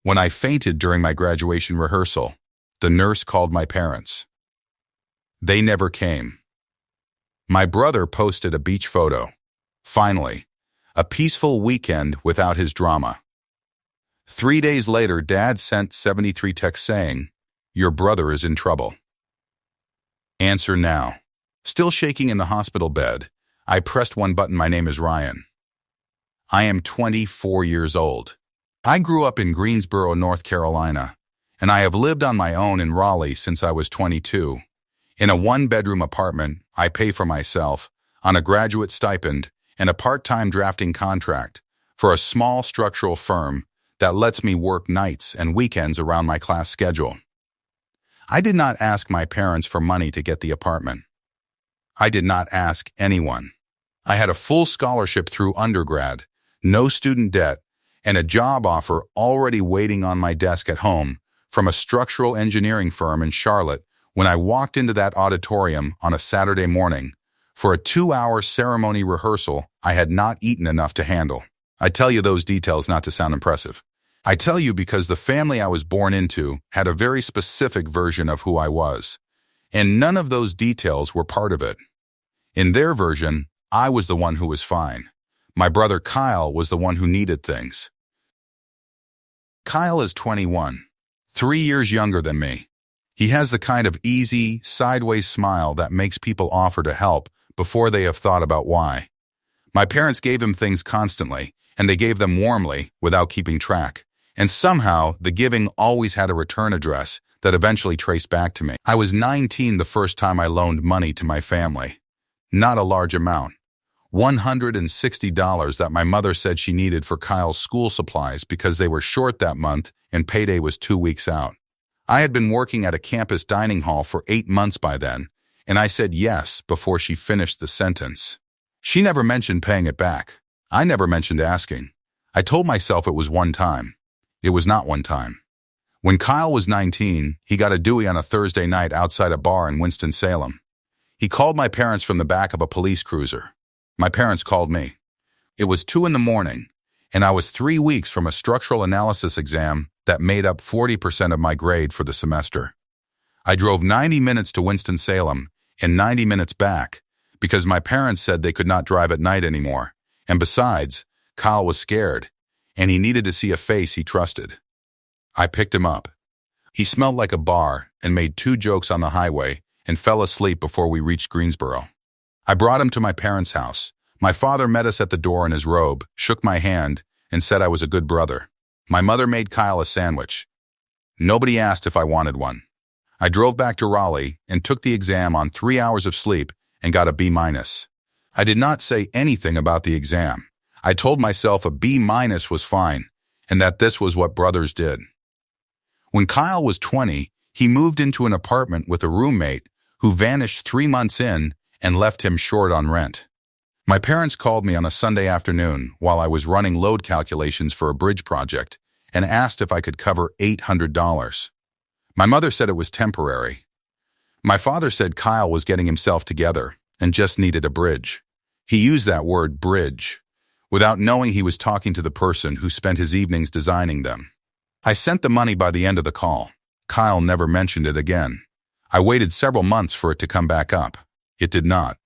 When I fainted during my graduation rehearsal, the nurse called my parents. They never came. My brother posted a beach photo. Finally, a peaceful weekend without his drama. 3 days later, Dad sent 73 texts saying, "Your brother is in trouble." Answer now. Still shaking in the hospital bed, I pressed one button. My name is Ryan. I am 24 years old. I grew up in Greensboro, North Carolina, and I have lived on my own in Raleigh since I was 22. In a one-bedroom apartment, I pay for myself, on a graduate stipend and a part-time drafting contract for a small structural firm that lets me work nights and weekends around my class schedule. I did not ask my parents for money to get the apartment. I did not ask anyone. I had a full scholarship through undergrad, no student debt, and a job offer already waiting on my desk at home from a structural engineering firm in Charlotte when I walked into that auditorium on a Saturday morning for a 2-hour ceremony rehearsal I had not eaten enough to handle. I tell you those details not to sound impressive. I tell you because the family I was born into had a very specific version of who I was, and none of those details were part of it. In their version, I was the one who was fine. My brother Kyle was the one who needed things. Kyle is 21, 3 years younger than me. He has the kind of easy, sideways smile that makes people offer to help before they have thought about why. My parents gave him things constantly, and they gave them warmly without keeping track. And somehow, the giving always had a return address that eventually traced back to me. I was 19 the first time I loaned money to my family. Not a large amount. $160 that my mother said she needed for Kyle's school supplies because they were short that month and payday was 2 weeks out. I had been working at a campus dining hall for 8 months by then, and I said yes before she finished the sentence. She never mentioned paying it back. I never mentioned asking. I told myself it was one time. It was not one time. When Kyle was 19, he got a Dewey on a Thursday night outside a bar in Winston-Salem. He called my parents from the back of a police cruiser. My parents called me. It was 2 a.m, and I was 3 weeks from a structural analysis exam that made up 40% of my grade for the semester. I drove 90 minutes to Winston-Salem and 90 minutes back because my parents said they could not drive at night anymore. And besides, Kyle was scared, and he needed to see a face he trusted. I picked him up. He smelled like a bar and made 2 jokes on the highway and fell asleep before we reached Greensboro. I brought him to my parents' house. My father met us at the door in his robe, shook my hand, and said I was a good brother. My mother made Kyle a sandwich. Nobody asked if I wanted one. I drove back to Raleigh and took the exam on 3 hours of sleep and got a B-. I did not say anything about the exam. I told myself a B- was fine and that this was what brothers did. When Kyle was 20, he moved into an apartment with a roommate who vanished 3 months in and left him short on rent. My parents called me on a Sunday afternoon while I was running load calculations for a bridge project and asked if I could cover $800. My mother said it was temporary. My father said Kyle was getting himself together and just needed a bridge. He used that word, bridge, without knowing he was talking to the person who spent his evenings designing them. I sent the money by the end of the call. Kyle never mentioned it again. I waited several months for it to come back up. It did not.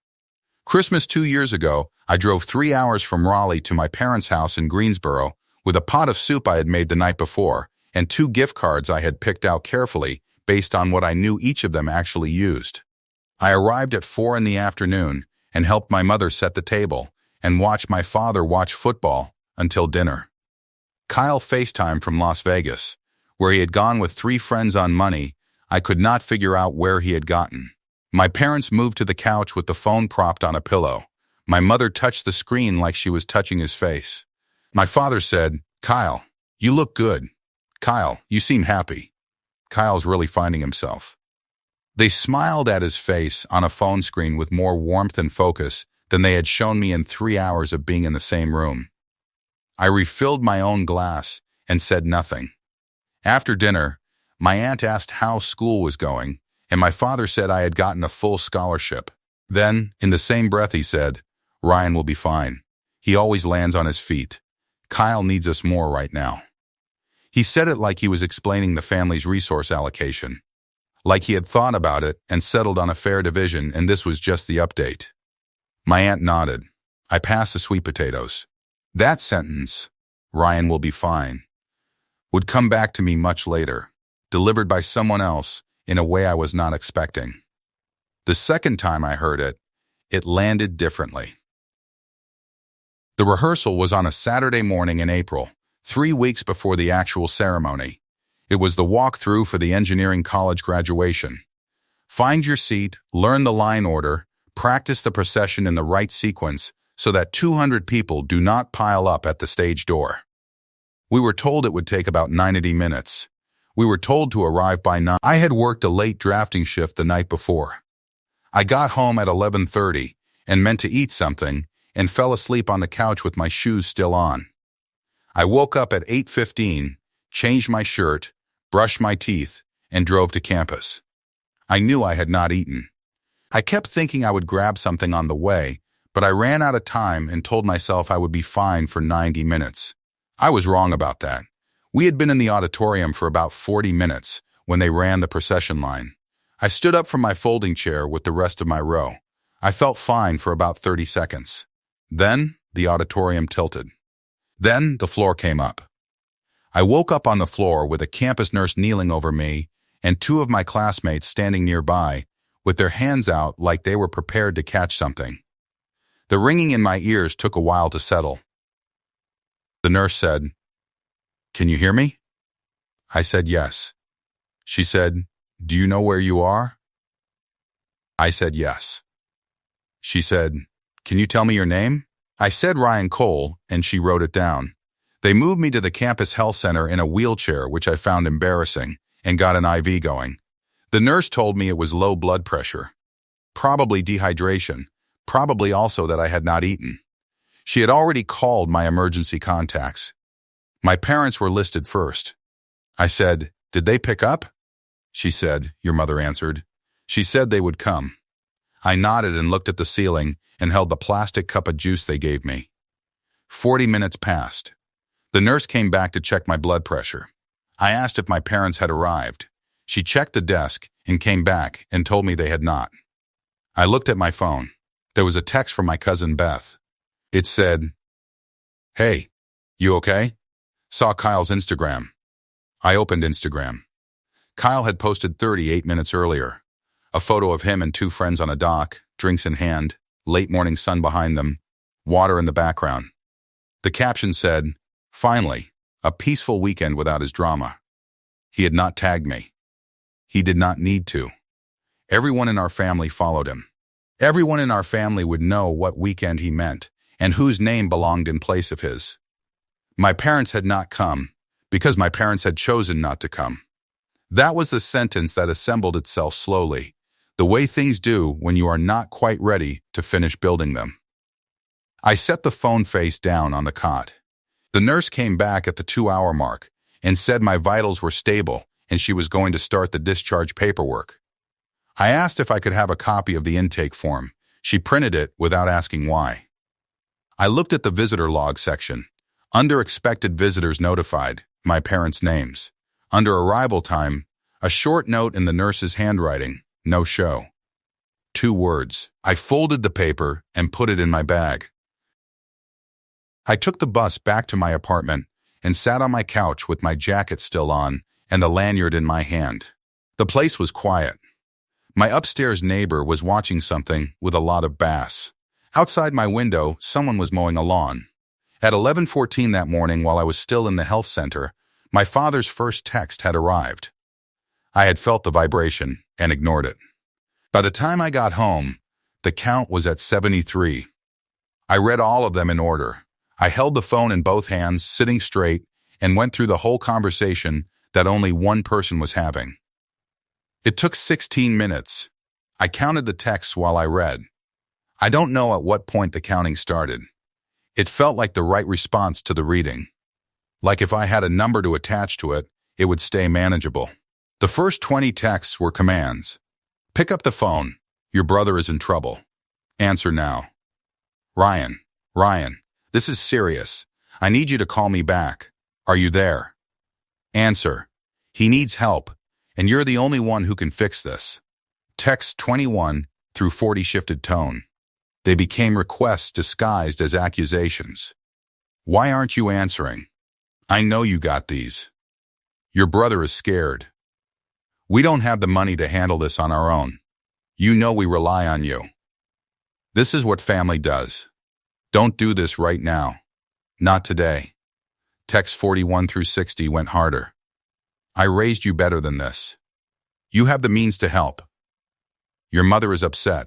Christmas 2 years ago, I drove 3 hours from Raleigh to my parents' house in Greensboro with a pot of soup I had made the night before and 2 gift cards I had picked out carefully based on what I knew each of them actually used. I arrived at 4 in the afternoon and helped my mother set the table and watched my father watch football until dinner. Kyle FaceTimed from Las Vegas, where he had gone with 3 friends on money I could not figure out where he had gotten. My parents moved to the couch with the phone propped on a pillow. My mother touched the screen like she was touching his face. My father said, "Kyle, you look good. Kyle, you seem happy. Kyle's really finding himself." They smiled at his face on a phone screen with more warmth and focus than they had shown me in 3 hours of being in the same room. I refilled my own glass and said nothing. After dinner, my aunt asked how school was going, and my father said I had gotten a full scholarship. Then, in the same breath, he said, "Ryan will be fine. He always lands on his feet. Kyle needs us more right now." He said it like he was explaining the family's resource allocation, like he had thought about it and settled on a fair division, and this was just the update. My aunt nodded. I passed the sweet potatoes. That sentence, "Ryan will be fine," would come back to me much later, delivered by someone else in a way I was not expecting. The second time I heard it, it landed differently. The rehearsal was on a Saturday morning in April, 3 weeks before the actual ceremony. It was the walkthrough for the engineering college graduation. Find your seat, learn the line order, practice the procession in the right sequence so that 200 people do not pile up at the stage door. We were told it would take about 90 minutes. We were told to arrive by 9. I had worked a late drafting shift the night before. I got home at 11:30 and meant to eat something and fell asleep on the couch with my shoes still on. I woke up at 8:15, changed my shirt, brushed my teeth, and drove to campus. I knew I had not eaten. I kept thinking I would grab something on the way, but I ran out of time and told myself I would be fine for 90 minutes. I was wrong about that. We had been in the auditorium for about 40 minutes when they ran the procession line. I stood up from my folding chair with the rest of my row. I felt fine for about 30 seconds. Then the auditorium tilted. Then the floor came up. I woke up on the floor with a campus nurse kneeling over me and 2 of my classmates standing nearby with their hands out like they were prepared to catch something. The ringing in my ears took a while to settle. The nurse said, "Can you hear me?" I said yes. She said, "Do you know where you are?" I said yes. She said, "Can you tell me your name?" I said Ryan Cole, and she wrote it down. They moved me to the campus health center in a wheelchair, which I found embarrassing, and got an IV going. The nurse told me it was low blood pressure, probably dehydration, probably also that I had not eaten. She had already called my emergency contacts. My parents were listed first. I said, "Did they pick up?" She said, "Your mother answered." She said they would come. I nodded and looked at the ceiling and held the plastic cup of juice they gave me. 40 minutes passed. The nurse came back to check my blood pressure. I asked if my parents had arrived. She checked the desk and came back and told me they had not. I looked at my phone. There was a text from my cousin Beth. It said, "Hey, you okay? Saw Kyle's Instagram." I opened Instagram. Kyle had posted 38 minutes earlier. A photo of him and 2 friends on a dock, drinks in hand, late morning sun behind them, water in the background. The caption said, "Finally, a peaceful weekend without his drama." He had not tagged me. He did not need to. Everyone in our family followed him. Everyone in our family would know what weekend he meant and whose name belonged in place of his. My parents had not come because my parents had chosen not to come. That was the sentence that assembled itself slowly, the way things do when you are not quite ready to finish building them. I set the phone face down on the cot. The nurse came back at the 2-hour mark and said my vitals were stable and she was going to start the discharge paperwork. I asked if I could have a copy of the intake form. She printed it without asking why. I looked at the visitor log section. Under expected visitors notified, my parents' names. Under arrival time, a short note in the nurse's handwriting, "No show." 2 words. I folded the paper and put it in my bag. I took the bus back to my apartment and sat on my couch with my jacket still on and the lanyard in my hand. The place was quiet. My upstairs neighbor was watching something with a lot of bass. Outside my window, someone was mowing a lawn. At 11:14 that morning, while I was still in the health center, my father's first text had arrived. I had felt the vibration and ignored it. By the time I got home, the count was at 73. I read all of them in order. I held the phone in both hands, sitting straight, and went through the whole conversation that only one person was having. It took 16 minutes. I counted the texts while I read. I don't know at what point the counting started. It felt like the right response to the reading. Like if I had a number to attach to it, it would stay manageable. The first 20 texts were commands. Pick up the phone. Your brother is in trouble. Answer now. Ryan, this is serious. I need you to call me back. Are you there? Answer. He needs help, and you're the only one who can fix this. Text 21 through 40 shifted tone. They became requests disguised as accusations. Why aren't you answering? I know you got these. Your brother is scared. We don't have the money to handle this on our own. You know we rely on you. This is what family does. Don't do this right now. Not today. Text 41 through 60 went harder. I raised you better than this. You have the means to help. Your mother is upset.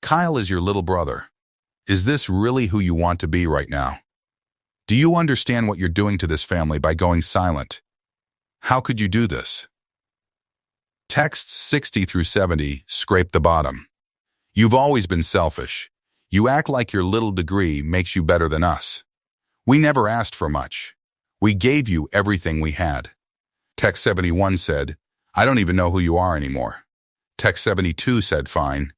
Kyle is your little brother. Is this really who you want to be right now? Do you understand what you're doing to this family by going silent? How could you do this? Texts 60 through 70 scrape the bottom. You've always been selfish. You act like your little degree makes you better than us. We never asked for much. We gave you everything we had. Text 71 said, I don't even know who you are anymore. Text 72 said, fine.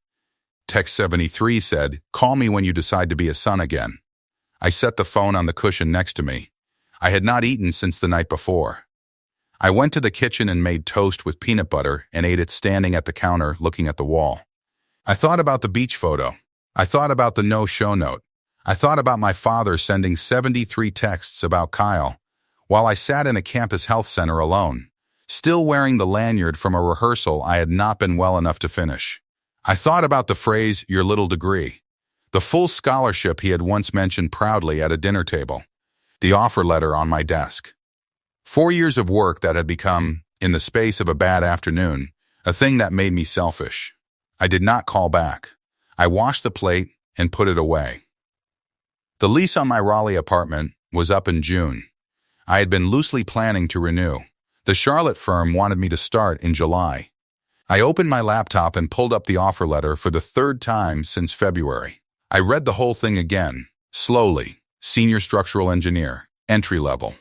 Text 73 said, call me when you decide to be a son again. I set the phone on the cushion next to me. I had not eaten since the night before. I went to the kitchen and made toast with peanut butter and ate it standing at the counter looking at the wall. I thought about the beach photo. I thought about the no-show note. I thought about my father sending 73 texts about Kyle while I sat in a campus health center alone, still wearing the lanyard from a rehearsal I had not been well enough to finish. I thought about the phrase, your little degree, the full scholarship he had once mentioned proudly at a dinner table, the offer letter on my desk. 4 years of work that had become, in the space of a bad afternoon, a thing that made me selfish. I did not call back. I washed the plate and put it away. The lease on my Raleigh apartment was up in June. I had been loosely planning to renew. The Charlotte firm wanted me to start in July. I opened my laptop and pulled up the offer letter for the third time since February. I read the whole thing again, slowly. Senior structural engineer, entry level.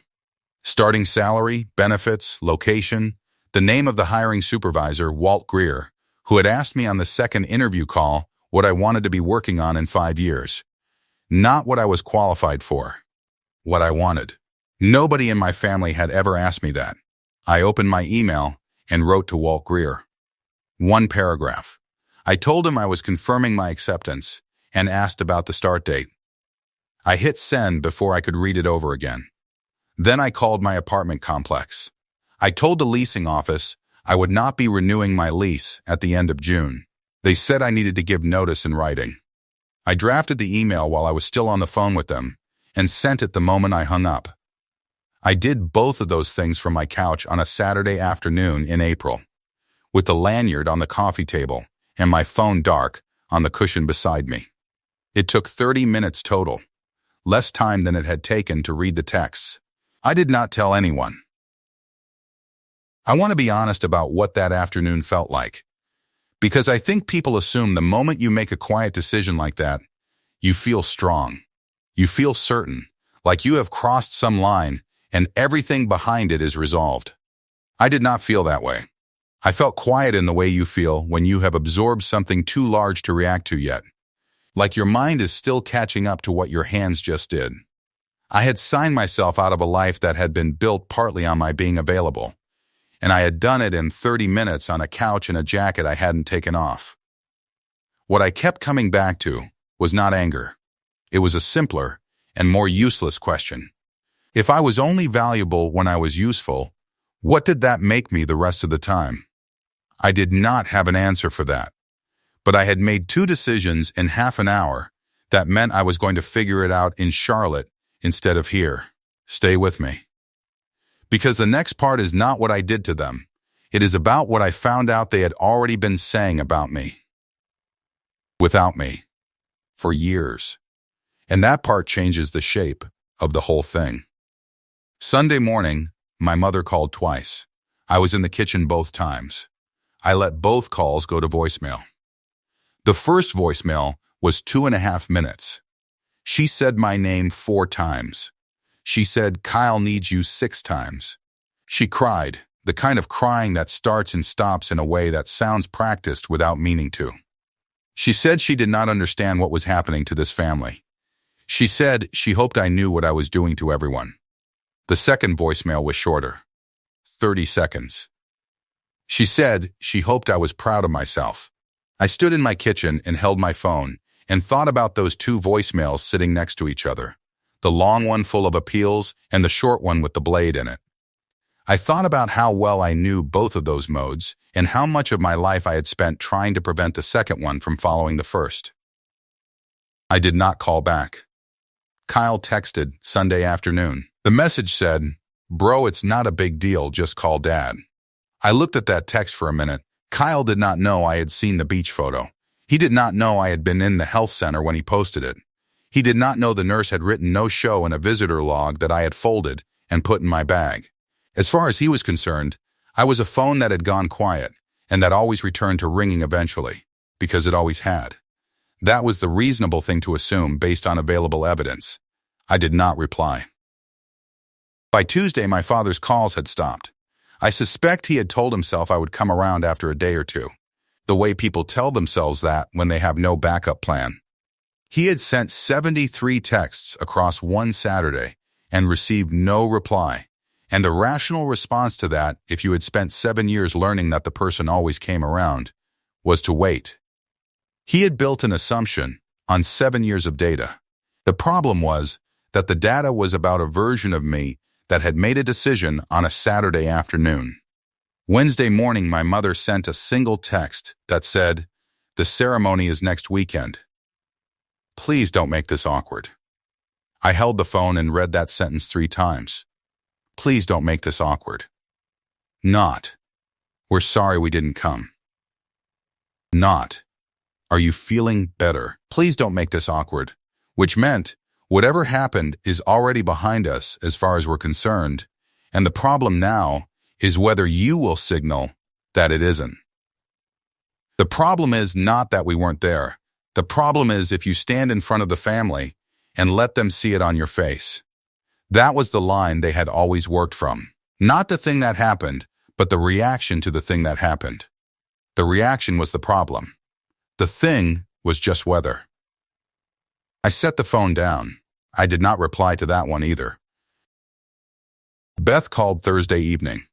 Starting salary, benefits, location, the name of the hiring supervisor, Walt Greer, who had asked me on the second interview call what I wanted to be working on in 5 years. Not what I was qualified for. What I wanted. Nobody in my family had ever asked me that. I opened my email and wrote to Walt Greer. 1 paragraph. I told him I was confirming my acceptance and asked about the start date. I hit send before I could read it over again. Then I called my apartment complex. I told the leasing office I would not be renewing my lease at the end of June. They said I needed to give notice in writing. I drafted the email while I was still on the phone with them and sent it the moment I hung up. I did both of those things from my couch on a Saturday afternoon in April, with the lanyard on the coffee table and my phone dark on the cushion beside me. It took 30 minutes total, less time than it had taken to read the texts. I did not tell anyone. I want to be honest about what that afternoon felt like, because I think people assume the moment you make a quiet decision like that, you feel strong. You feel certain, like you have crossed some line and everything behind it is resolved. I did not feel that way. I felt quiet in the way you feel when you have absorbed something too large to react to yet. Like your mind is still catching up to what your hands just did. I had signed myself out of a life that had been built partly on my being available, and I had done it in 30 minutes on a couch in a jacket I hadn't taken off. What I kept coming back to was not anger. It was a simpler and more useless question. If I was only valuable when I was useful, what did that make me the rest of the time? I did not have an answer for that, but I had made 2 decisions in half an hour that meant I was going to figure it out in Charlotte instead of here. Stay with me. Because the next part is not what I did to them. It is about what I found out they had already been saying about me. Without me. For years. And that part changes the shape of the whole thing. Sunday morning, my mother called twice. I was in the kitchen both times. I let both calls go to voicemail. The first voicemail was 2.5 minutes. She said my name 4 times. She said, Kyle needs you 6 times. She cried, the kind of crying that starts and stops in a way that sounds practiced without meaning to. She said she did not understand what was happening to this family. She said she hoped I knew what I was doing to everyone. The second voicemail was shorter. 30 seconds. She said she hoped I was proud of myself. I stood in my kitchen and held my phone and thought about those two voicemails sitting next to each other, the long one full of appeals and the short one with the blade in it. I thought about how well I knew both of those modes and how much of my life I had spent trying to prevent the second one from following the first. I did not call back. Kyle texted Sunday afternoon. The message said, "Bro, it's not a big deal, just call Dad." I looked at that text for a minute. Kyle did not know I had seen the beach photo. He did not know I had been in the health center when he posted it. He did not know the nurse had written no show in a visitor log that I had folded and put in my bag. As far as he was concerned, I was a phone that had gone quiet and that always returned to ringing eventually, because it always had. That was the reasonable thing to assume based on available evidence. I did not reply. By Tuesday, my father's calls had stopped. I suspect he had told himself I would come around after a day or two, the way people tell themselves that when they have no backup plan. He had sent 73 texts across one Saturday and received no reply. And the rational response to that, if you had spent 7 years learning that the person always came around, was to wait. He had built an assumption on 7 years of data. The problem was that the data was about a version of me that had made a decision on a Saturday afternoon. Wednesday morning, my mother sent a single text that said, "The ceremony is next weekend. Please don't make this awkward." I held the phone and read that sentence 3 times. Please don't make this awkward. Not, "We're sorry we didn't come." Not, "Are you feeling better? Please don't make this awkward." Which meant, whatever happened is already behind us as far as we're concerned, and the problem now is whether you will signal that it isn't. The problem is not that we weren't there. The problem is if you stand in front of the family and let them see it on your face. That was the line they had always worked from. Not the thing that happened, but the reaction to the thing that happened. The reaction was the problem. The thing was just weather. I set the phone down. I did not reply to that one either. Beth called Thursday evening.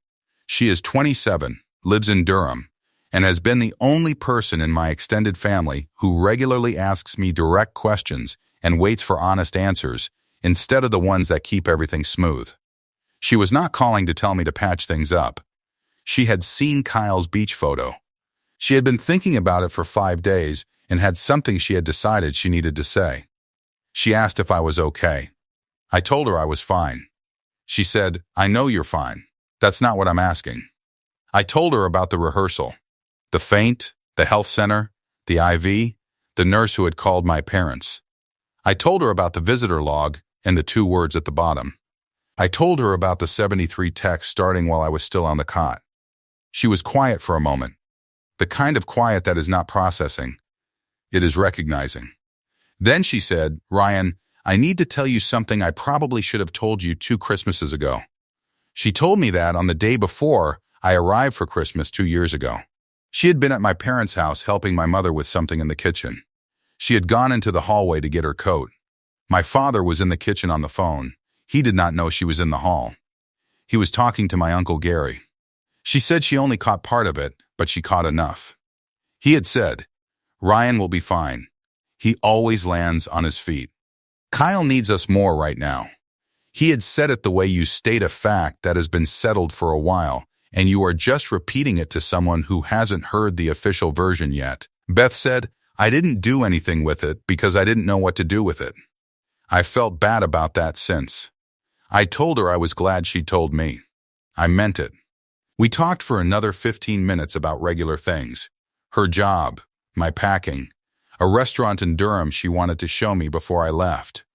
She is 27, lives in Durham, and has been the only person in my extended family who regularly asks me direct questions and waits for honest answers instead of the ones that keep everything smooth. She was not calling to tell me to patch things up. She had seen Kyle's beach photo. She had been thinking about it for 5 days and had something she had decided she needed to say. She asked if I was okay. I told her I was fine. She said, "I know you're fine. That's not what I'm asking." I told her about the rehearsal, the faint, the health center, the IV, the nurse who had called my parents. I told her about the visitor log and the 2 words at the bottom. I told her about the 73 texts starting while I was still on the cot. She was quiet for a moment, the kind of quiet that is not processing. It is recognizing. Then she said, "Ryan, I need to tell you something I probably should have told you 2 Christmases ago." She told me that on the day before I arrived for Christmas 2 years ago. She had been at my parents' house helping my mother with something in the kitchen. She had gone into the hallway to get her coat. My father was in the kitchen on the phone. He did not know she was in the hall. He was talking to my Uncle Gary. She said she only caught part of it, but she caught enough. He had said, "Ryan will be fine. He always lands on his feet. Kyle needs us more right now." He had said it the way you state a fact that has been settled for a while, and you are just repeating it to someone who hasn't heard the official version yet. Beth said, "I didn't do anything with it because I didn't know what to do with it." I felt bad about that since. I told her I was glad she told me. I meant it. We talked for another 15 minutes about regular things. Her job, my packing, a restaurant in Durham she wanted to show me before I left.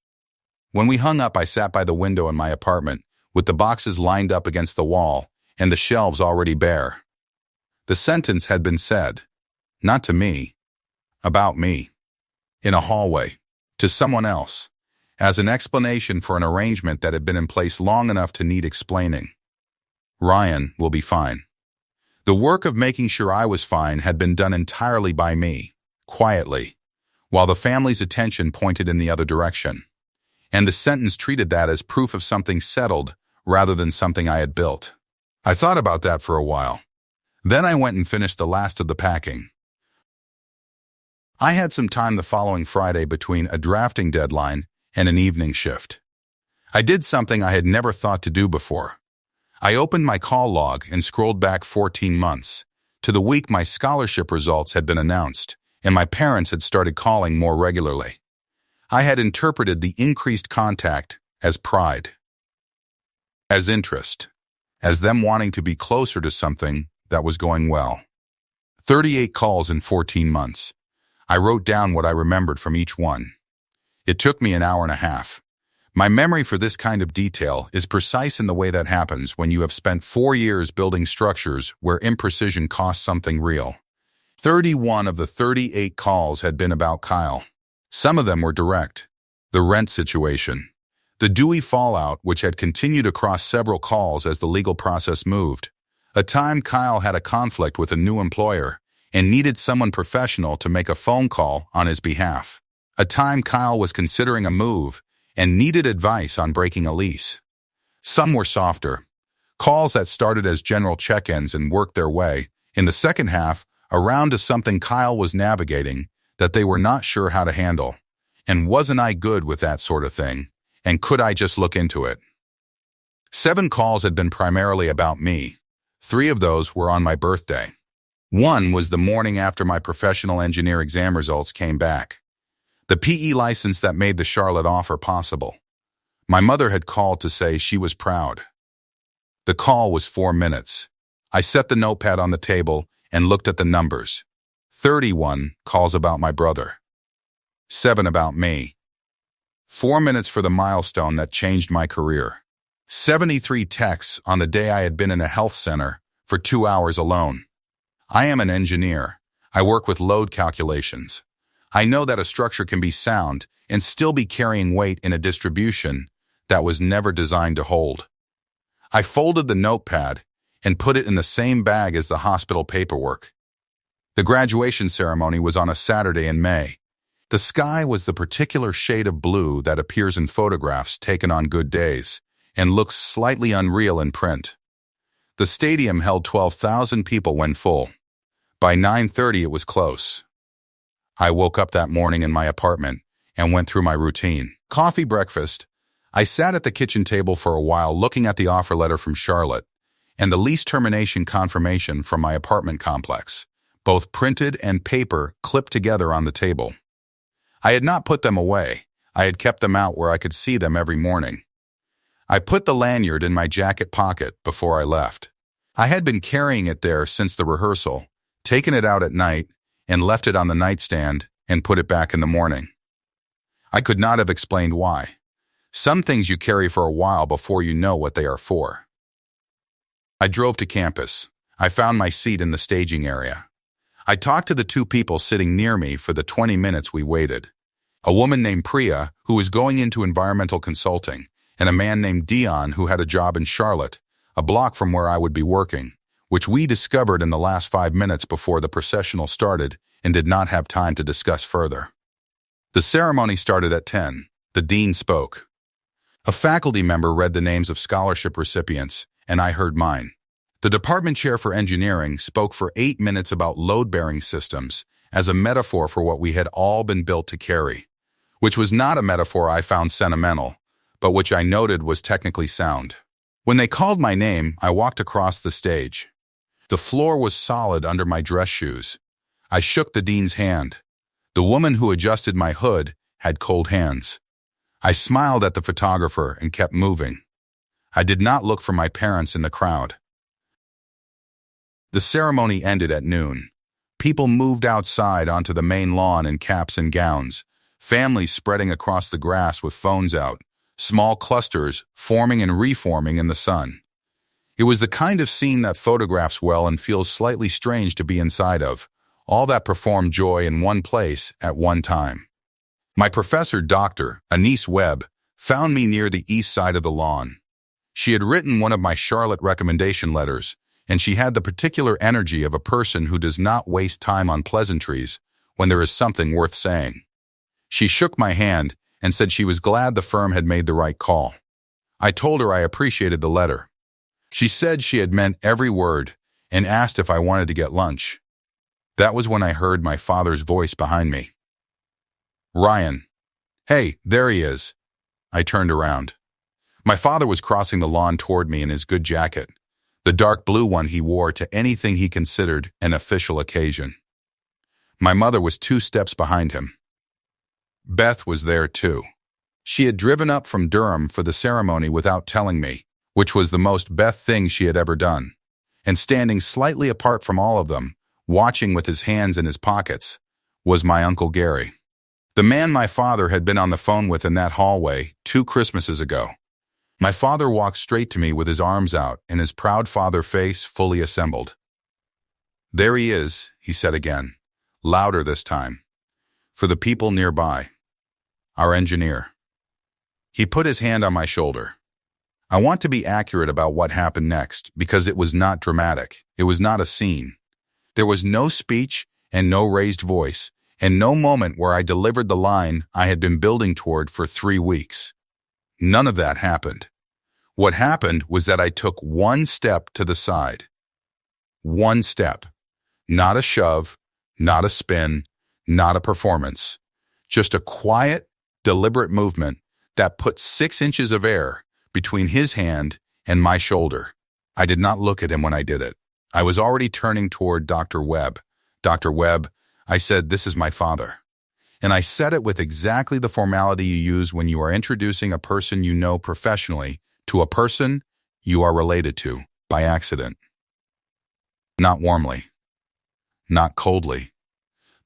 When we hung up, I sat by the window in my apartment with the boxes lined up against the wall and the shelves already bare. The sentence had been said, not to me, about me, in a hallway, to someone else, as an explanation for an arrangement that had been in place long enough to need explaining. Ryan will be fine. The work of making sure I was fine had been done entirely by me, quietly, while the family's attention pointed in the other direction. And the sentence treated that as proof of something settled rather than something I had built. I thought about that for a while. Then I went and finished the last of the packing. I had some time the following Friday between a drafting deadline and an evening shift. I did something I had never thought to do before. I opened my call log and scrolled back 14 months, to the week my scholarship results had been announced, and my parents had started calling more regularly. I had interpreted the increased contact as pride, as interest, as them wanting to be closer to something that was going well. 38 calls in 14 months. I wrote down what I remembered from each one. It took me an hour and a half. My memory for this kind of detail is precise in the way that happens when you have spent 4 years building structures where imprecision costs something real. 31 of the 38 calls had been about Kyle. Some of them were direct. The rent situation. The Dewey fallout, which had continued across several calls as the legal process moved. A time Kyle had a conflict with a new employer and needed someone professional to make a phone call on his behalf. A time Kyle was considering a move and needed advice on breaking a lease. Some were softer. Calls that started as general check-ins and worked their way, in the second half, around to something Kyle was navigating that they were not sure how to handle. And wasn't I good with that sort of thing? And could I just look into it? 7 calls had been primarily about me. 3 of those were on my birthday. 1 was the morning after my professional engineer exam results came back. The PE license that made the Charlotte offer possible. My mother had called to say she was proud. The call was 4 minutes. I set the notepad on the table and looked at the numbers. 31 calls about my brother. 7 about me. 4 minutes for the milestone that changed my career. 73 texts on the day I had been in a health center for 2 hours alone. I am an engineer. I work with load calculations. I know that a structure can be sound and still be carrying weight in a distribution that was never designed to hold. I folded the notepad and put it in the same bag as the hospital paperwork. The graduation ceremony was on a Saturday in May. The sky was the particular shade of blue that appears in photographs taken on good days and looks slightly unreal in print. The stadium held 12,000 people when full. By 9:30 it was close. I woke up that morning in my apartment and went through my routine. Coffee, breakfast. I sat at the kitchen table for a while looking at the offer letter from Charlotte and the lease termination confirmation from my apartment complex, both printed and paper clipped together on the table. I had not put them away. I had kept them out where I could see them every morning. I put the lanyard in my jacket pocket before I left. I had been carrying it there since the rehearsal, taken it out at night, and left it on the nightstand and put it back in the morning. I could not have explained why. Some things you carry for a while before you know what they are for. I drove to campus. I found my seat in the staging area. I talked to the 2 people sitting near me for the 20 minutes we waited. A woman named Priya, who was going into environmental consulting, and a man named Dion, who had a job in Charlotte, a block from where I would be working, which we discovered in the last 5 minutes before the processional started and did not have time to discuss further. The ceremony started at 10. The dean spoke. A faculty member read the names of scholarship recipients, and I heard mine. The department chair for engineering spoke for 8 minutes about load-bearing systems as a metaphor for what we had all been built to carry, which was not a metaphor I found sentimental, but which I noted was technically sound. When they called my name, I walked across the stage. The floor was solid under my dress shoes. I shook the dean's hand. The woman who adjusted my hood had cold hands. I smiled at the photographer and kept moving. I did not look for my parents in the crowd. The ceremony ended at noon. People moved outside onto the main lawn in caps and gowns, families spreading across the grass with phones out, small clusters forming and reforming in the sun. It was the kind of scene that photographs well and feels slightly strange to be inside of, all that perform joy in one place at one time. My professor, Dr. Anise Webb, found me near the east side of the lawn. She had written one of my Charlotte recommendation letters, and she had the particular energy of a person who does not waste time on pleasantries when there is something worth saying. She shook my hand and said she was glad the firm had made the right call. I told her I appreciated the letter. She said she had meant every word and asked if I wanted to get lunch. That was when I heard my father's voice behind me. Ryan. Hey, there he is. I turned around. My father was crossing the lawn toward me in his good jacket, the dark blue one he wore to anything he considered an official occasion. My mother was 2 steps behind him. Beth was there too. She had driven up from Durham for the ceremony without telling me, which was the most Beth thing she had ever done. And standing slightly apart from all of them, watching with his hands in his pockets, was my Uncle Gary. The man my father had been on the phone with in that hallway 2 Christmases ago. My father walked straight to me with his arms out and his proud father face fully assembled. There he is, he said again, louder this time. For the people nearby. Our engineer. He put his hand on my shoulder. I want to be accurate about what happened next because it was not dramatic. It was not a scene. There was no speech and no raised voice and no moment where I delivered the line I had been building toward for 3 weeks. None of that happened. What happened was that I took 1 step to the side. 1 step. Not a shove, not a spin, not a performance. Just a quiet, deliberate movement that put 6 inches of air between his hand and my shoulder. I did not look at him when I did it. I was already turning toward Dr. Webb. Dr. Webb, I said, this is my father. And I said it with exactly the formality you use when you are introducing a person you know professionally to a person you are related to by accident. Not warmly. Not coldly.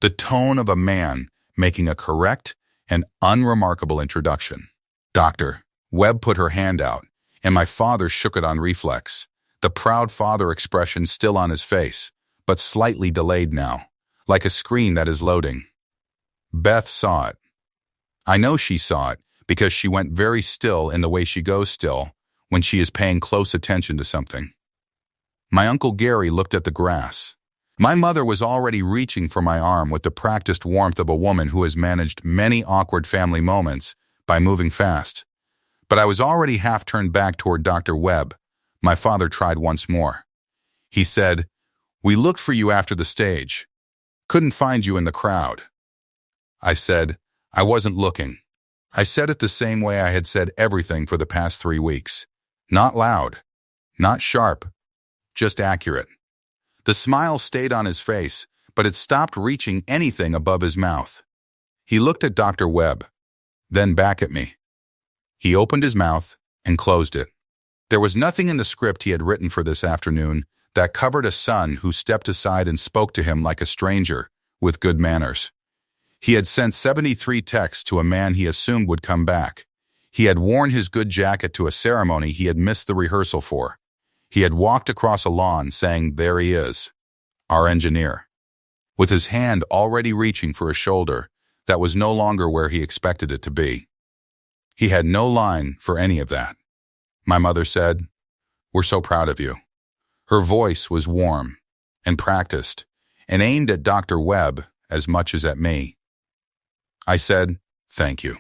The tone of a man making a correct and unremarkable introduction. Dr. Webb put her hand out, and my father shook it on reflex, the proud father expression still on his face, but slightly delayed now, like a screen that is loading. Beth saw it. I know she saw it because she went very still in the way she goes still when she is paying close attention to something. My Uncle Gary looked at the grass. My mother was already reaching for my arm with the practiced warmth of a woman who has managed many awkward family moments by moving fast. But I was already half turned back toward Dr. Webb. My father tried once more. He said, "We looked for you after the stage. Couldn't find you in the crowd." I said, "I wasn't looking." I said it the same way I had said everything for the past 3 weeks. Not loud, not sharp, just accurate. The smile stayed on his face, but it stopped reaching anything above his mouth. He looked at Dr. Webb, then back at me. He opened his mouth and closed it. There was nothing in the script he had written for this afternoon that covered a son who stepped aside and spoke to him like a stranger, with good manners. He had sent 73 texts to a man he assumed would come back. He had worn his good jacket to a ceremony he had missed the rehearsal for. He had walked across a lawn saying, "There he is, our engineer," with his hand already reaching for a shoulder that was no longer where he expected it to be. He had no line for any of that. My mother said, "We're so proud of you." Her voice was warm and practiced and aimed at Dr. Webb as much as at me. I said, "Thank you."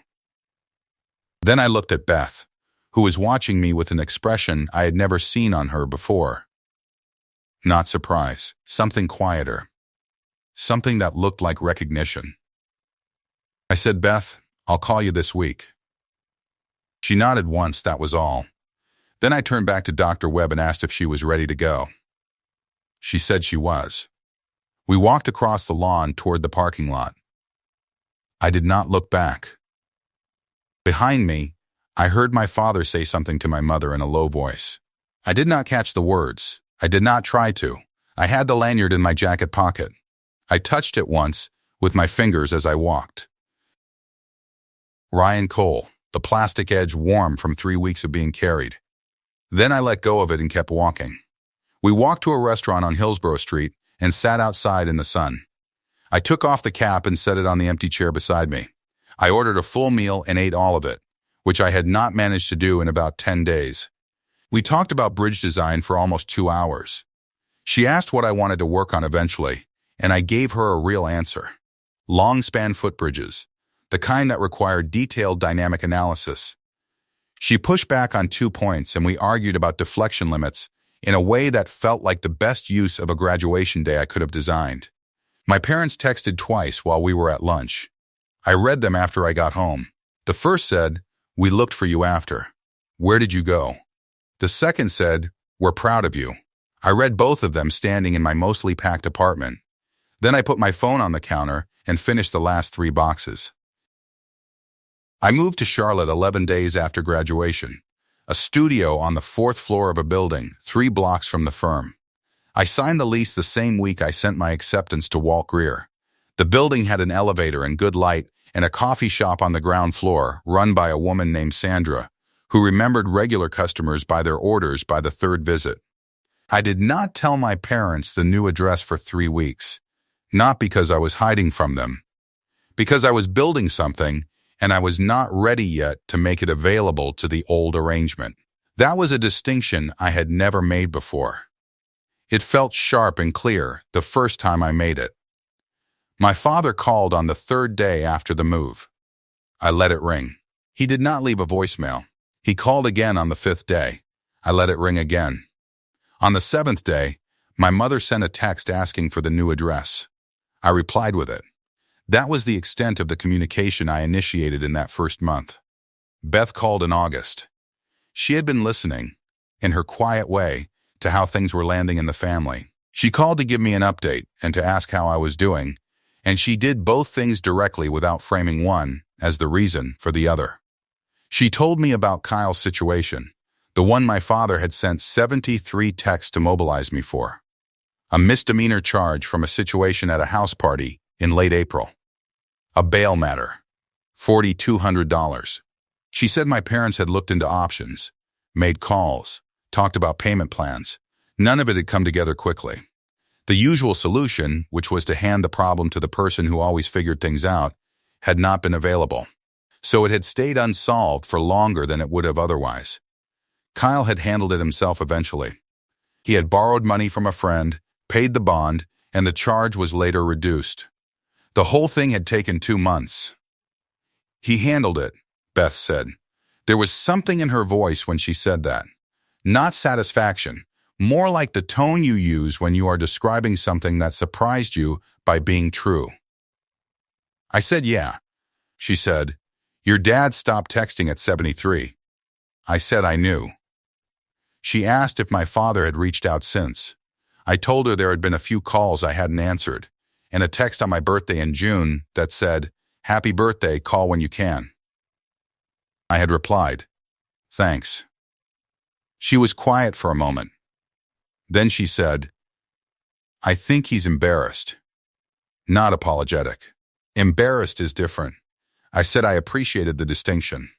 Then I looked at Beth, who was watching me with an expression I had never seen on her before. Not surprise, something quieter, something that looked like recognition. I said, "Beth, I'll call you this week." She nodded once, that was all. Then I turned back to Dr. Webb and asked if she was ready to go. She said she was. We walked across the lawn toward the parking lot. I did not look back. Behind me, I heard my father say something to my mother in a low voice. I did not catch the words. I did not try to. I had the lanyard in my jacket pocket. I touched it once with my fingers as I walked. Ryan Cole, the plastic edge warm from 3 weeks of being carried. Then I let go of it and kept walking. We walked to a restaurant on Hillsborough Street and sat outside in the sun. I took off the cap and set it on the empty chair beside me. I ordered a full meal and ate all of it, which I had not managed to do in about 10 days. We talked about bridge design for almost 2 hours. She asked what I wanted to work on eventually, and I gave her a real answer. Long-span footbridges, the kind that required detailed dynamic analysis. She pushed back on 2 points, and we argued about deflection limits in a way that felt like the best use of a graduation day I could have designed. My parents texted twice while we were at lunch. I read them after I got home. The first said, "We looked for you after. Where did you go?" The second said, "We're proud of you." I read both of them standing in my mostly packed apartment. Then I put my phone on the counter and finished the last 3 boxes. I moved to Charlotte 11 days after graduation, a studio on the 4th floor of a building, 3 blocks from the firm. I signed the lease the same week I sent my acceptance to Walt Greer. The building had an elevator and good light and a coffee shop on the ground floor run by a woman named Sandra, who remembered regular customers by their orders by the 3rd visit. I did not tell my parents the new address for 3 weeks, not because I was hiding from them, because I was building something and I was not ready yet to make it available to the old arrangement. That was a distinction I had never made before. It felt sharp and clear the first time I made it. My father called on the 3rd day after the move. I let it ring. He did not leave a voicemail. He called again on the 5th day. I let it ring again. On the 7th day, my mother sent a text asking for the new address. I replied with it. That was the extent of the communication I initiated in that first month. Beth called in August. She had been listening, in her quiet way, to how things were landing in the family. She called to give me an update and to ask how I was doing, and she did both things directly without framing one as the reason for the other. She told me about Kyle's situation, the one my father had sent 73 texts to mobilize me for. A misdemeanor charge from a situation at a house party in late April. A bail matter. $4,200. She said my parents had looked into options, made calls, talked about payment plans. None of it had come together quickly. The usual solution, which was to hand the problem to the person who always figured things out, had not been available. So it had stayed unsolved for longer than it would have otherwise. Kyle had handled it himself eventually. He had borrowed money from a friend, paid the bond, and the charge was later reduced. The whole thing had taken 2 months. He handled it, Beth said. There was something in her voice when she said that. Not satisfaction, more like the tone you use when you are describing something that surprised you by being true. I said, "Yeah." She said, "Your dad stopped texting at 73. I said I knew. She asked if my father had reached out since. I told her there had been a few calls I hadn't answered, and a text on my birthday in June that said, "Happy birthday, call when you can." I had replied, "Thanks." She was quiet for a moment. Then she said, "I think he's embarrassed." Not apologetic. Embarrassed is different. I said I appreciated the distinction.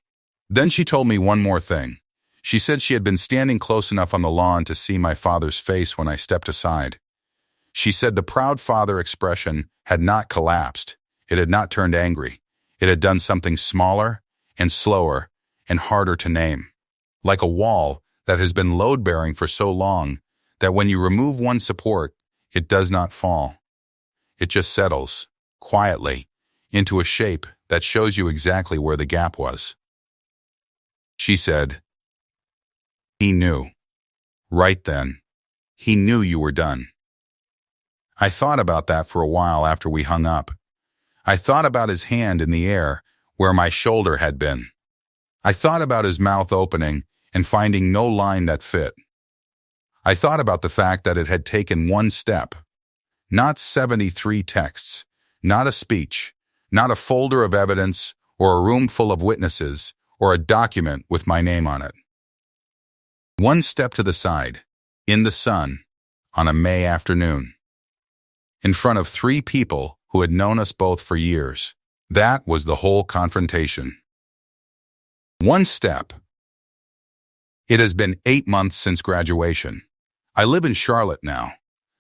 Then she told me one more thing. She said she had been standing close enough on the lawn to see my father's face when I stepped aside. She said the proud father expression had not collapsed. It had not turned angry. It had done something smaller and slower and harder to name. Like a wall that has been load-bearing for so long that when you remove one support, it does not fall. It just settles, quietly, into a shape that shows you exactly where the gap was. She said, "He knew. Right then. He knew you were done." I thought about that for a while after we hung up. I thought about his hand in the air where my shoulder had been. I thought about his mouth opening and finding no line that fit. I thought about the fact that it had taken one step, not 73 texts, not a speech, not a folder of evidence or a room full of witnesses or a document with my name on it. One step to the side, in the sun, on a May afternoon, in front of 3 people who had known us both for years. That was the whole confrontation. One step. It has been 8 months since graduation. I live in Charlotte now.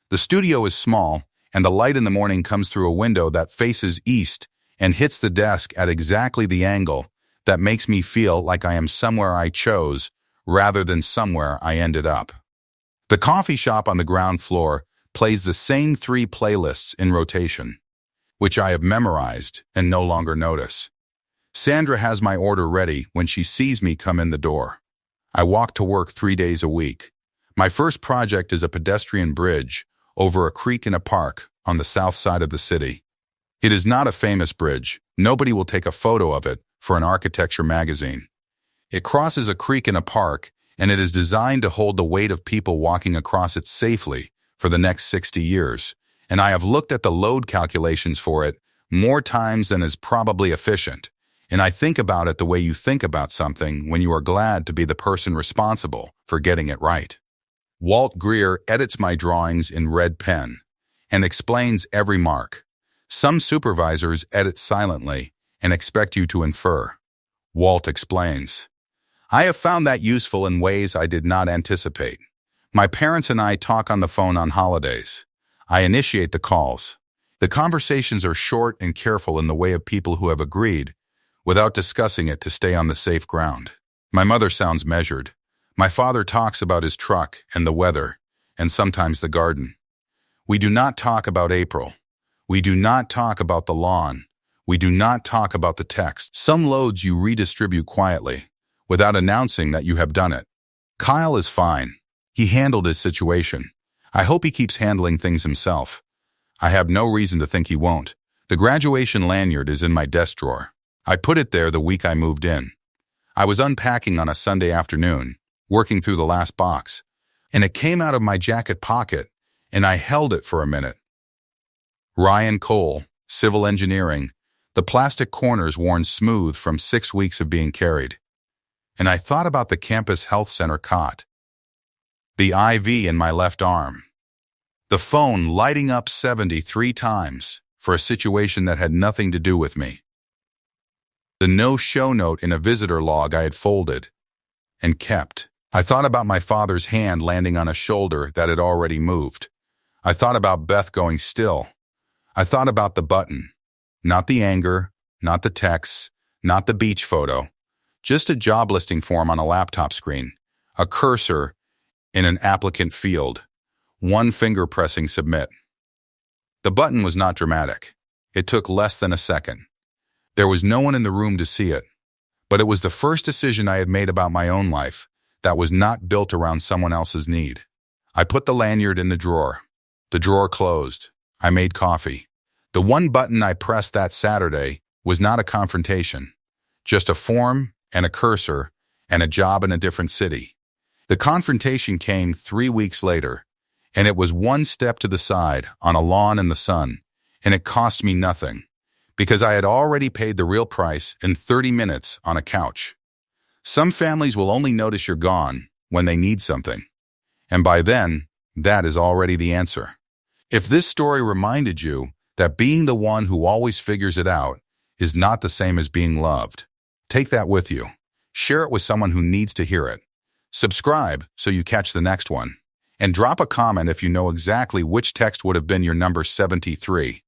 The studio is small, and the light in the morning comes through a window that faces east and hits the desk at exactly the angle that makes me feel like I am somewhere I chose rather than somewhere I ended up. The coffee shop on the ground floor plays the same 3 playlists in rotation, which I have memorized and no longer notice. Sandra has my order ready when she sees me come in the door. I walk to work 3 days a week. My first project is a pedestrian bridge over a creek in a park on the south side of the city. It is not a famous bridge. Nobody will take a photo of it for an architecture magazine. It crosses a creek in a park, and it is designed to hold the weight of people walking across it safely for the next 60 years. And I have looked at the load calculations for it more times than is probably efficient. And I think about it the way you think about something when you are glad to be the person responsible for getting it right. Walt Greer edits my drawings in red pen and explains every mark. Some supervisors edit silently and expect you to infer. Walt explains. I have found that useful in ways I did not anticipate. My parents and I talk on the phone on holidays. I initiate the calls. The conversations are short and careful in the way of people who have agreed, without discussing it to stay on the safe ground. My mother sounds measured. My father talks about his truck and the weather, and sometimes the garden. We do not talk about April. We do not talk about the lawn. We do not talk about the text. Some loads you redistribute quietly, without announcing that you have done it. Kyle is fine. He handled his situation. I hope he keeps handling things himself. I have no reason to think he won't. The graduation lanyard is in my desk drawer. I put it there the week I moved in. I was unpacking on a Sunday afternoon, working through the last box, and it came out of my jacket pocket, and I held it for a minute. Ryan Cole, Civil Engineering, the plastic corners worn smooth from 6 weeks of being carried. And I thought about the campus health center cot, the IV in my left arm, the phone lighting up 73 times for a situation that had nothing to do with me, the no-show note in a visitor log I had folded and kept. I thought about my father's hand landing on a shoulder that had already moved. I thought about Beth going still. I thought about the button, not the anger, not the texts, not the beach photo, just a job listing form on a laptop screen, a cursor in an applicant field, one finger pressing submit. The button was not dramatic. It took less than a second. There was no one in the room to see it, but it was the first decision I had made about my own life that was not built around someone else's need. I put the lanyard in the drawer. The drawer closed. I made coffee. The one button I pressed that Saturday was not a confrontation, just a form and a cursor and a job in a different city. The confrontation came 3 weeks later, and it was one step to the side on a lawn in the sun, and it cost me nothing, because I had already paid the real price in 30 minutes on a couch. Some families will only notice you're gone when they need something, and by then, that is already the answer. If this story reminded you that being the one who always figures it out is not the same as being loved, take that with you. Share it with someone who needs to hear it. Subscribe so you catch the next one. And drop a comment if you know exactly which text would have been your number 73.